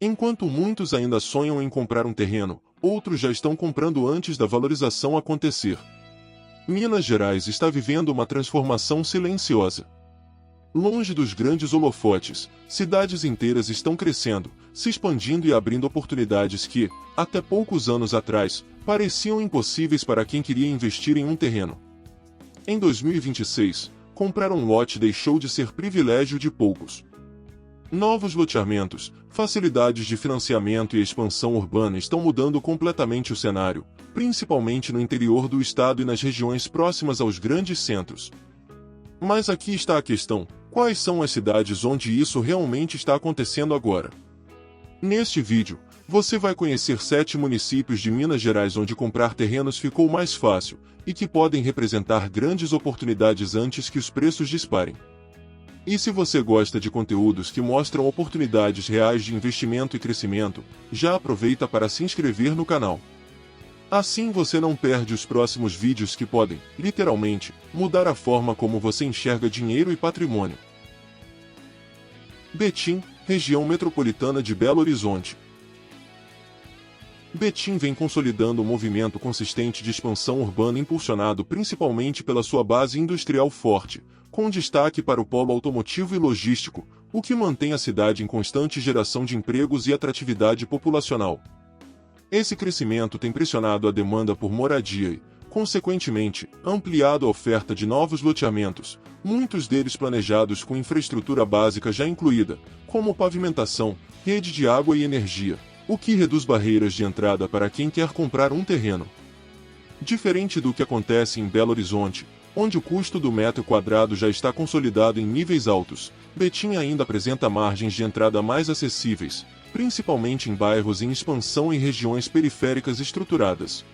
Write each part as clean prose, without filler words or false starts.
Enquanto muitos ainda sonham em comprar um terreno, outros já estão comprando antes da valorização acontecer. Minas Gerais está vivendo uma transformação silenciosa. Longe dos grandes holofotes, cidades inteiras estão crescendo, se expandindo e abrindo oportunidades que, até poucos anos atrás, pareciam impossíveis para quem queria investir em um terreno. Em 2026, comprar um lote deixou de ser privilégio de poucos. Novos loteamentos, facilidades de financiamento e expansão urbana estão mudando completamente o cenário, principalmente no interior do estado e nas regiões próximas aos grandes centros. Mas aqui está a questão: quais são as cidades onde isso realmente está acontecendo agora? Neste vídeo, você vai conhecer 7 municípios de Minas Gerais onde comprar terrenos ficou mais fácil, e que podem representar grandes oportunidades antes que os preços disparem. E se você gosta de conteúdos que mostram oportunidades reais de investimento e crescimento, já aproveita para se inscrever no canal. Assim você não perde os próximos vídeos que podem, literalmente, mudar a forma como você enxerga dinheiro e patrimônio. Betim, região metropolitana de Belo Horizonte. Betim vem consolidando um movimento consistente de expansão urbana impulsionado principalmente pela sua base industrial forte, com destaque para o polo automotivo e logístico, o que mantém a cidade em constante geração de empregos e atratividade populacional. Esse crescimento tem pressionado a demanda por moradia e, consequentemente, ampliado a oferta de novos loteamentos, muitos deles planejados com infraestrutura básica já incluída, como pavimentação, rede de água e energia, o que reduz barreiras de entrada para quem quer comprar um terreno. Diferente do que acontece em Belo Horizonte, onde o custo do metro quadrado já está consolidado em níveis altos, Betim ainda apresenta margens de entrada mais acessíveis, principalmente em bairros em expansão e regiões periféricas estruturadas.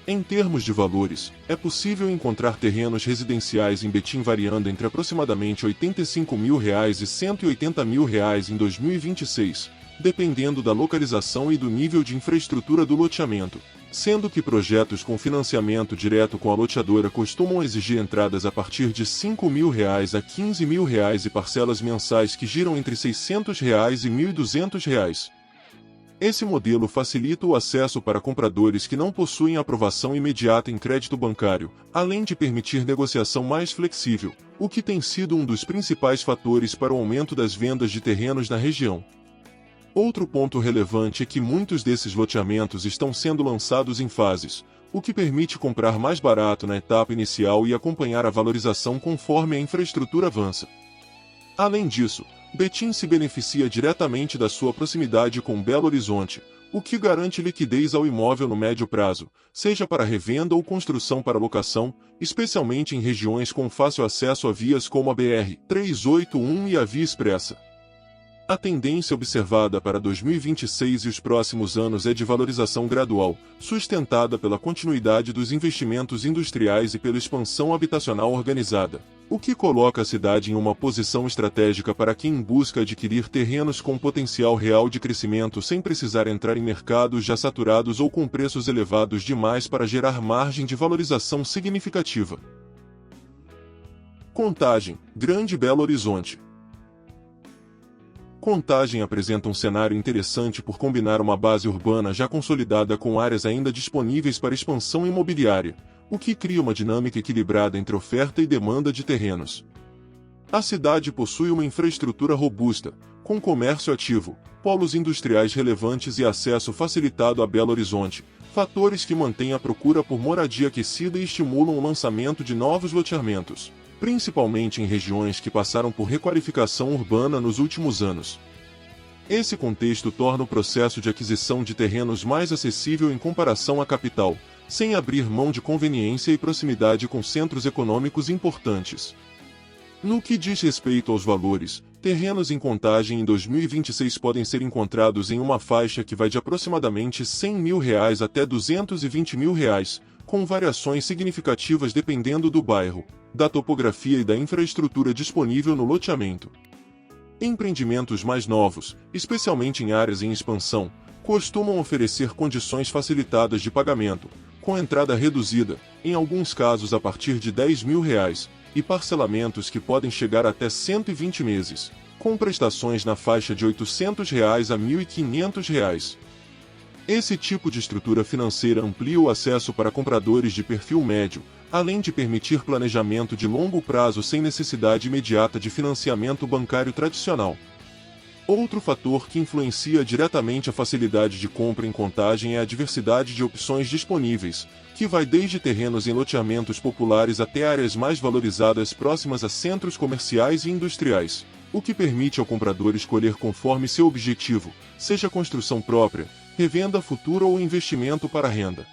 Em termos de valores, é possível encontrar terrenos residenciais em Betim variando entre aproximadamente R$ 85 mil e R$ 180 mil em 2026, dependendo da localização e do nível de infraestrutura do loteamento, sendo que projetos com financiamento direto com a loteadora costumam exigir entradas a partir de R$ 5 mil a R$ 15 mil e parcelas mensais que giram entre R$ 600 e R$ 1.200. Esse modelo facilita o acesso para compradores que não possuem aprovação imediata em crédito bancário, além de permitir negociação mais flexível, o que tem sido um dos principais fatores para o aumento das vendas de terrenos na região. Outro ponto relevante é que muitos desses loteamentos estão sendo lançados em fases, o que permite comprar mais barato na etapa inicial e acompanhar a valorização conforme a infraestrutura avança. Além disso, Betim se beneficia diretamente da sua proximidade com Belo Horizonte, o que garante liquidez ao imóvel no médio prazo, seja para revenda ou construção para locação, especialmente em regiões com fácil acesso a vias como a BR-381 e a Via Expressa. A tendência observada para 2026 e os próximos anos é de valorização gradual, sustentada pela continuidade dos investimentos industriais e pela expansão habitacional organizada, o que coloca a cidade em uma posição estratégica para quem busca adquirir terrenos com potencial real de crescimento sem precisar entrar em mercados já saturados ou com preços elevados demais para gerar margem de valorização significativa. Contagem, Grande Belo Horizonte. Contagem apresenta um cenário interessante por combinar uma base urbana já consolidada com áreas ainda disponíveis para expansão imobiliária, o que cria uma dinâmica equilibrada entre oferta e demanda de terrenos. A cidade possui uma infraestrutura robusta, com comércio ativo, polos industriais relevantes e acesso facilitado a Belo Horizonte, fatores que mantêm a procura por moradia aquecida e estimulam o lançamento de novos loteamentos, principalmente em regiões que passaram por requalificação urbana nos últimos anos. Esse contexto torna o processo de aquisição de terrenos mais acessível em comparação à capital, sem abrir mão de conveniência e proximidade com centros econômicos importantes. No que diz respeito aos valores, terrenos em Contagem em 2026 podem ser encontrados em uma faixa que vai de aproximadamente R$ 100 mil até R$ 220 mil, com variações significativas dependendo do bairro, da topografia e da infraestrutura disponível no loteamento. Empreendimentos mais novos, especialmente em áreas em expansão, costumam oferecer condições facilitadas de pagamento, com entrada reduzida, em alguns casos a partir de R$ 10 mil, e parcelamentos que podem chegar até 120 meses, com prestações na faixa de R$ 800 a R$ 1.500. Esse tipo de estrutura financeira amplia o acesso para compradores de perfil médio, além de permitir planejamento de longo prazo sem necessidade imediata de financiamento bancário tradicional. Outro fator que influencia diretamente a facilidade de compra em Contagem é a diversidade de opções disponíveis, que vai desde terrenos em loteamentos populares até áreas mais valorizadas próximas a centros comerciais e industriais, o que permite ao comprador escolher conforme seu objetivo, seja construção própria, revenda futura ou investimento para renda.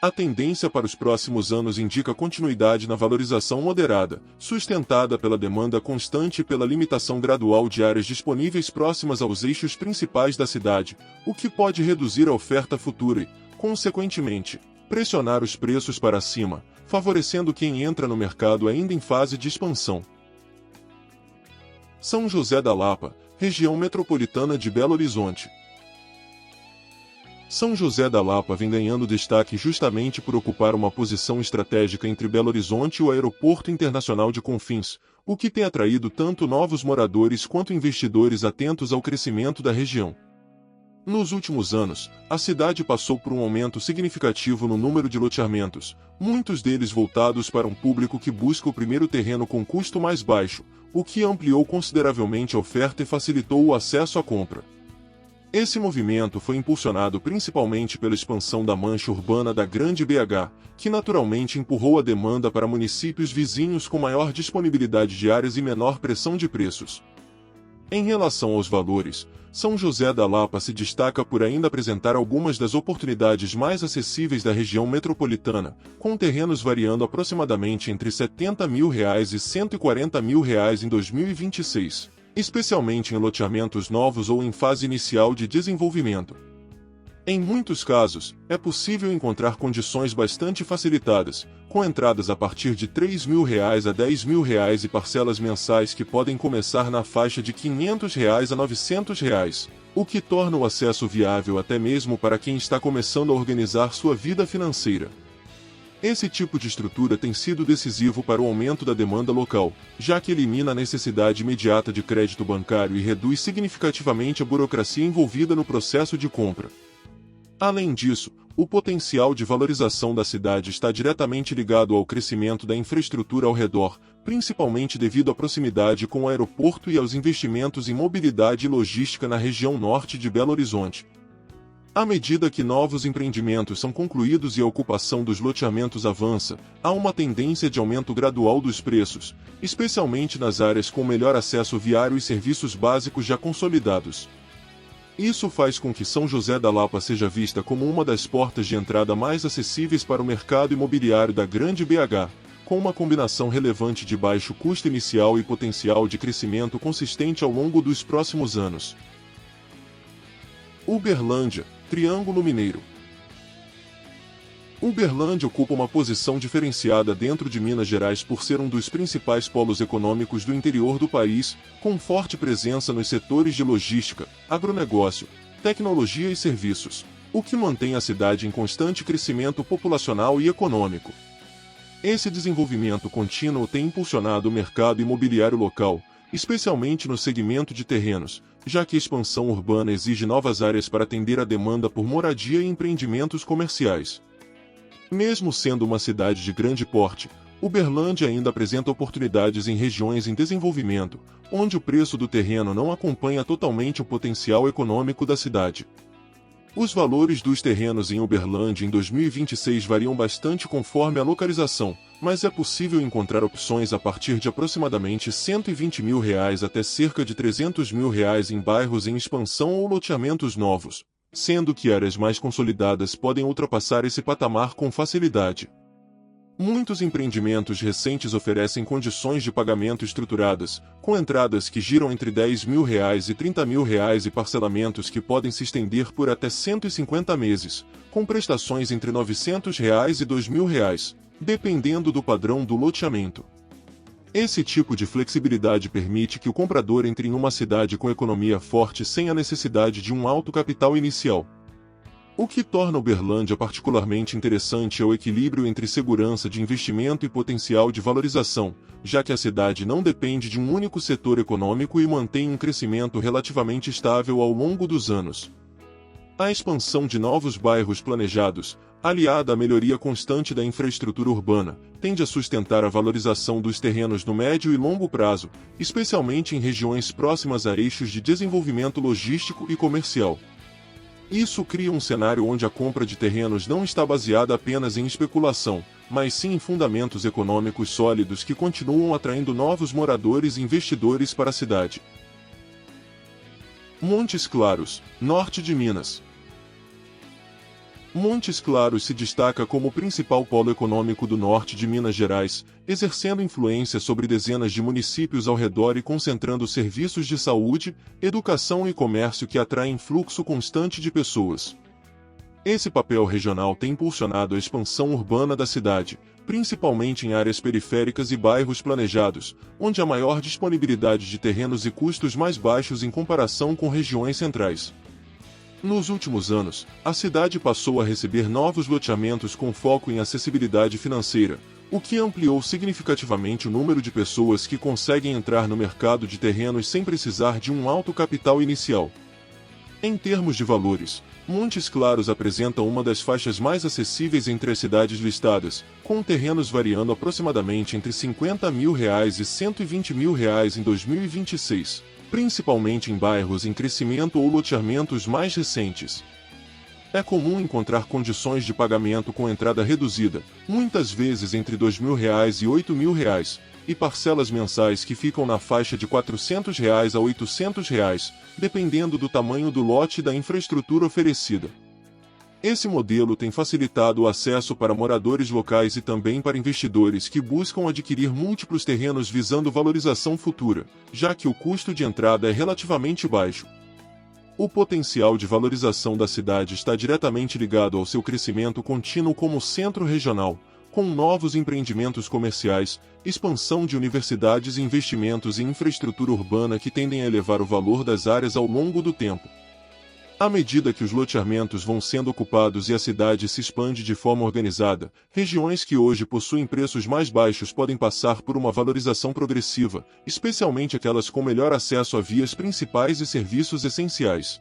A tendência para os próximos anos indica continuidade na valorização moderada, sustentada pela demanda constante e pela limitação gradual de áreas disponíveis próximas aos eixos principais da cidade, o que pode reduzir a oferta futura e, consequentemente, pressionar os preços para cima, favorecendo quem entra no mercado ainda em fase de expansão. São José da Lapa, região metropolitana de Belo Horizonte. São José da Lapa vem ganhando destaque justamente por ocupar uma posição estratégica entre Belo Horizonte e o Aeroporto Internacional de Confins, o que tem atraído tanto novos moradores quanto investidores atentos ao crescimento da região. Nos últimos anos, a cidade passou por um aumento significativo no número de loteamentos, muitos deles voltados para um público que busca o primeiro terreno com custo mais baixo, o que ampliou consideravelmente a oferta e facilitou o acesso à compra. Esse movimento foi impulsionado principalmente pela expansão da mancha urbana da Grande BH, que naturalmente empurrou a demanda para municípios vizinhos com maior disponibilidade de áreas e menor pressão de preços. Em relação aos valores, São José da Lapa se destaca por ainda apresentar algumas das oportunidades mais acessíveis da região metropolitana, com terrenos variando aproximadamente entre R$ 70 mil e R$ 140 mil em 2026. Especialmente em loteamentos novos ou em fase inicial de desenvolvimento. Em muitos casos, é possível encontrar condições bastante facilitadas, com entradas a partir de R$ 3 mil a R$ 10 mil e parcelas mensais que podem começar na faixa de R$ 500 a R$ 900, o que torna o acesso viável até mesmo para quem está começando a organizar sua vida financeira. Esse tipo de estrutura tem sido decisivo para o aumento da demanda local, já que elimina a necessidade imediata de crédito bancário e reduz significativamente a burocracia envolvida no processo de compra. Além disso, o potencial de valorização da cidade está diretamente ligado ao crescimento da infraestrutura ao redor, principalmente devido à proximidade com o aeroporto e aos investimentos em mobilidade e logística na região norte de Belo Horizonte. À medida que novos empreendimentos são concluídos e a ocupação dos loteamentos avança, há uma tendência de aumento gradual dos preços, especialmente nas áreas com melhor acesso viário e serviços básicos já consolidados. Isso faz com que São José da Lapa seja vista como uma das portas de entrada mais acessíveis para o mercado imobiliário da Grande BH, com uma combinação relevante de baixo custo inicial e potencial de crescimento consistente ao longo dos próximos anos. Uberlândia, Triângulo Mineiro. Uberlândia ocupa uma posição diferenciada dentro de Minas Gerais por ser um dos principais polos econômicos do interior do país, com forte presença nos setores de logística, agronegócio, tecnologia e serviços, o que mantém a cidade em constante crescimento populacional e econômico. Esse desenvolvimento contínuo tem impulsionado o mercado imobiliário local, especialmente no segmento de terrenos, já que a expansão urbana exige novas áreas para atender a demanda por moradia e empreendimentos comerciais. Mesmo sendo uma cidade de grande porte, Uberlândia ainda apresenta oportunidades em regiões em desenvolvimento, onde o preço do terreno não acompanha totalmente o potencial econômico da cidade. Os valores dos terrenos em Uberlândia em 2026 variam bastante conforme a localização, mas é possível encontrar opções a partir de aproximadamente R$ 120 mil até cerca de R$ 300 mil em bairros em expansão ou loteamentos novos, sendo que áreas mais consolidadas podem ultrapassar esse patamar com facilidade. Muitos empreendimentos recentes oferecem condições de pagamento estruturadas, com entradas que giram entre R$ 10 mil e R$ 30 mil e parcelamentos que podem se estender por até 150 meses, com prestações entre R$ 900 e R$ 2 mil, dependendo do padrão do loteamento. Esse tipo de flexibilidade permite que o comprador entre em uma cidade com economia forte sem a necessidade de um alto capital inicial. O que torna Uberlândia particularmente interessante é o equilíbrio entre segurança de investimento e potencial de valorização, já que a cidade não depende de um único setor econômico e mantém um crescimento relativamente estável ao longo dos anos. A expansão de novos bairros planejados, aliada à melhoria constante da infraestrutura urbana, tende a sustentar a valorização dos terrenos no médio e longo prazo, especialmente em regiões próximas a eixos de desenvolvimento logístico e comercial. Isso cria um cenário onde a compra de terrenos não está baseada apenas em especulação, mas sim em fundamentos econômicos sólidos que continuam atraindo novos moradores e investidores para a cidade. Montes Claros, norte de Minas. Montes Claros se destaca como o principal polo econômico do norte de Minas Gerais, exercendo influência sobre dezenas de municípios ao redor e concentrando serviços de saúde, educação e comércio que atraem fluxo constante de pessoas. Esse papel regional tem impulsionado a expansão urbana da cidade, principalmente em áreas periféricas e bairros planejados, onde há maior disponibilidade de terrenos e custos mais baixos em comparação com regiões centrais. Nos últimos anos, a cidade passou a receber novos loteamentos com foco em acessibilidade financeira, o que ampliou significativamente o número de pessoas que conseguem entrar no mercado de terrenos sem precisar de um alto capital inicial. Em termos de valores, Montes Claros apresenta uma das faixas mais acessíveis entre as cidades listadas, com terrenos variando aproximadamente entre R$ 50 mil e R$ 120 mil em 2026. Principalmente em bairros em crescimento ou loteamentos mais recentes. É comum encontrar condições de pagamento com entrada reduzida, muitas vezes entre R$ 2.000 e R$ 8.000, e parcelas mensais que ficam na faixa de R$ 400 a R$ 800, dependendo do tamanho do lote e da infraestrutura oferecida. Esse modelo tem facilitado o acesso para moradores locais e também para investidores que buscam adquirir múltiplos terrenos visando valorização futura, já que o custo de entrada é relativamente baixo. O potencial de valorização da cidade está diretamente ligado ao seu crescimento contínuo como centro regional, com novos empreendimentos comerciais, expansão de universidades e investimentos em infraestrutura urbana que tendem a elevar o valor das áreas ao longo do tempo. À medida que os loteamentos vão sendo ocupados e a cidade se expande de forma organizada, regiões que hoje possuem preços mais baixos podem passar por uma valorização progressiva, especialmente aquelas com melhor acesso a vias principais e serviços essenciais.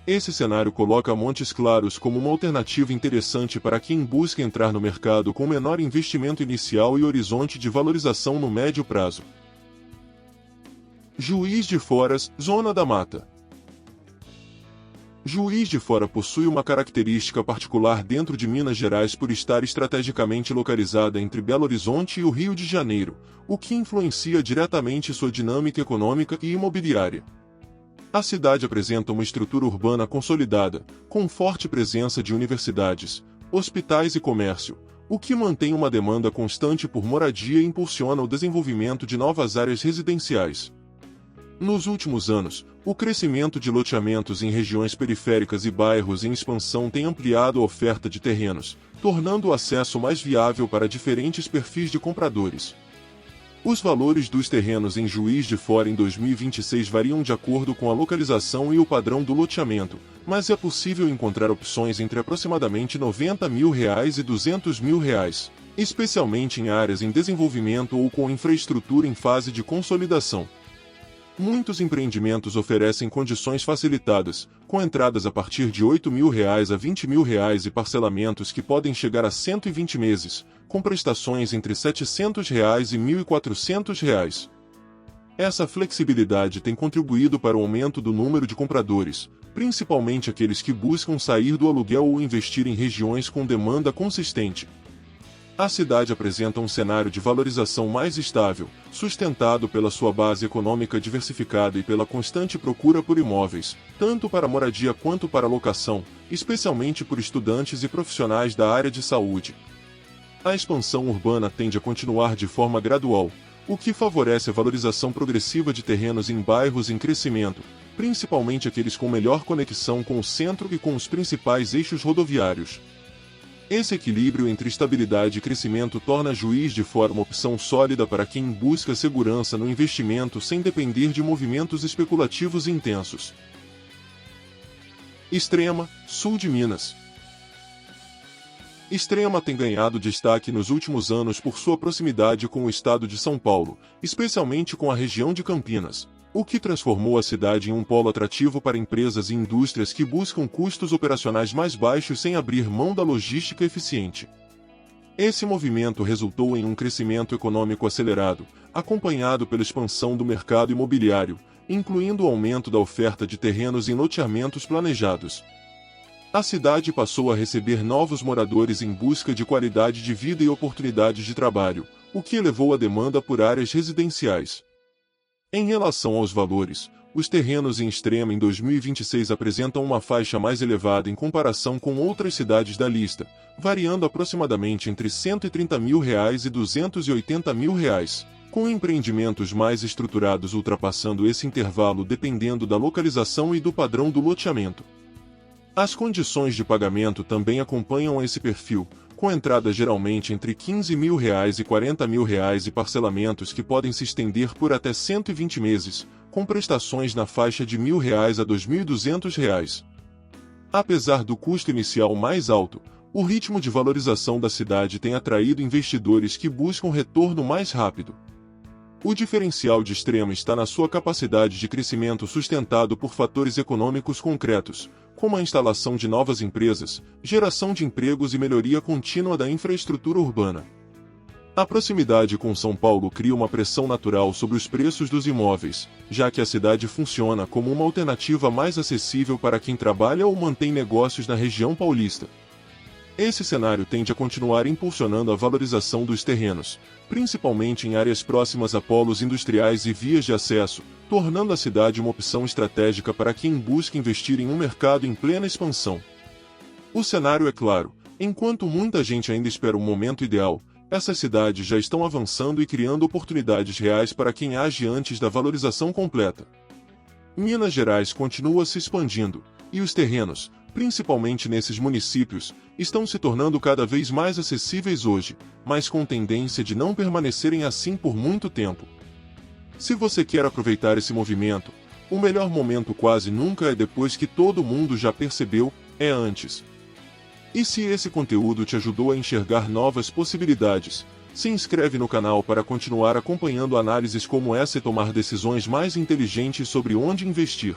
Esse cenário coloca Montes Claros como uma alternativa interessante para quem busca entrar no mercado com menor investimento inicial e horizonte de valorização no médio prazo. Juiz de Foras, Zona da Mata. Juiz de Fora possui uma característica particular dentro de Minas Gerais por estar estrategicamente localizada entre Belo Horizonte e o Rio de Janeiro, o que influencia diretamente sua dinâmica econômica e imobiliária. A cidade apresenta uma estrutura urbana consolidada, com forte presença de universidades, hospitais e comércio, o que mantém uma demanda constante por moradia e impulsiona o desenvolvimento de novas áreas residenciais. Nos últimos anos, o crescimento de loteamentos em regiões periféricas e bairros em expansão tem ampliado a oferta de terrenos, tornando o acesso mais viável para diferentes perfis de compradores. Os valores dos terrenos em Juiz de Fora em 2026 variam de acordo com a localização e o padrão do loteamento, mas é possível encontrar opções entre aproximadamente R$ 90 mil e R$ 200 mil, especialmente em áreas em desenvolvimento ou com infraestrutura em fase de consolidação. Muitos empreendimentos oferecem condições facilitadas, com entradas a partir de R$ 8 mil a R$ 20 mil e parcelamentos que podem chegar a 120 meses, com prestações entre R$ 700 e R$ 1.400. Essa flexibilidade tem contribuído para o aumento do número de compradores, principalmente aqueles que buscam sair do aluguel ou investir em regiões com demanda consistente. A cidade apresenta um cenário de valorização mais estável, sustentado pela sua base econômica diversificada e pela constante procura por imóveis, tanto para moradia quanto para locação, especialmente por estudantes e profissionais da área de saúde. A expansão urbana tende a continuar de forma gradual, o que favorece a valorização progressiva de terrenos em bairros em crescimento, principalmente aqueles com melhor conexão com o centro e com os principais eixos rodoviários. Esse equilíbrio entre estabilidade e crescimento torna Juiz de Fora uma opção sólida para quem busca segurança no investimento sem depender de movimentos especulativos intensos. Extrema, sul de Minas. Extrema tem ganhado destaque nos últimos anos por sua proximidade com o estado de São Paulo, especialmente com a região de Campinas, o que transformou a cidade em um polo atrativo para empresas e indústrias que buscam custos operacionais mais baixos sem abrir mão da logística eficiente. Esse movimento resultou em um crescimento econômico acelerado, acompanhado pela expansão do mercado imobiliário, incluindo o aumento da oferta de terrenos em loteamentos planejados. A cidade passou a receber novos moradores em busca de qualidade de vida e oportunidades de trabalho, o que elevou a demanda por áreas residenciais. Em relação aos valores, os terrenos em Extrema em 2026 apresentam uma faixa mais elevada em comparação com outras cidades da lista, variando aproximadamente entre R$ 130 mil e R$ 280 mil, com empreendimentos mais estruturados ultrapassando esse intervalo dependendo da localização e do padrão do loteamento. As condições de pagamento também acompanham esse perfil, com entrada geralmente entre R$ 15 mil e R$ 40 mil e parcelamentos que podem se estender por até 120 meses, com prestações na faixa de R$ 1.000 a R$ 2.200. Apesar do custo inicial mais alto, o ritmo de valorização da cidade tem atraído investidores que buscam retorno mais rápido. O diferencial de Extrema está na sua capacidade de crescimento sustentado por fatores econômicos concretos, como a instalação de novas empresas, geração de empregos e melhoria contínua da infraestrutura urbana. A proximidade com São Paulo cria uma pressão natural sobre os preços dos imóveis, já que a cidade funciona como uma alternativa mais acessível para quem trabalha ou mantém negócios na região paulista. Esse cenário tende a continuar impulsionando a valorização dos terrenos, principalmente em áreas próximas a polos industriais e vias de acesso, tornando a cidade uma opção estratégica para quem busca investir em um mercado em plena expansão. O cenário é claro: enquanto muita gente ainda espera o momento ideal, essas cidades já estão avançando e criando oportunidades reais para quem age antes da valorização completa. Minas Gerais continua se expandindo, e os terrenos, principalmente nesses municípios, estão se tornando cada vez mais acessíveis hoje, mas com tendência de não permanecerem assim por muito tempo. Se você quer aproveitar esse movimento, o melhor momento quase nunca é depois que todo mundo já percebeu, é antes. E se esse conteúdo te ajudou a enxergar novas possibilidades, se inscreve no canal para continuar acompanhando análises como essa e tomar decisões mais inteligentes sobre onde investir.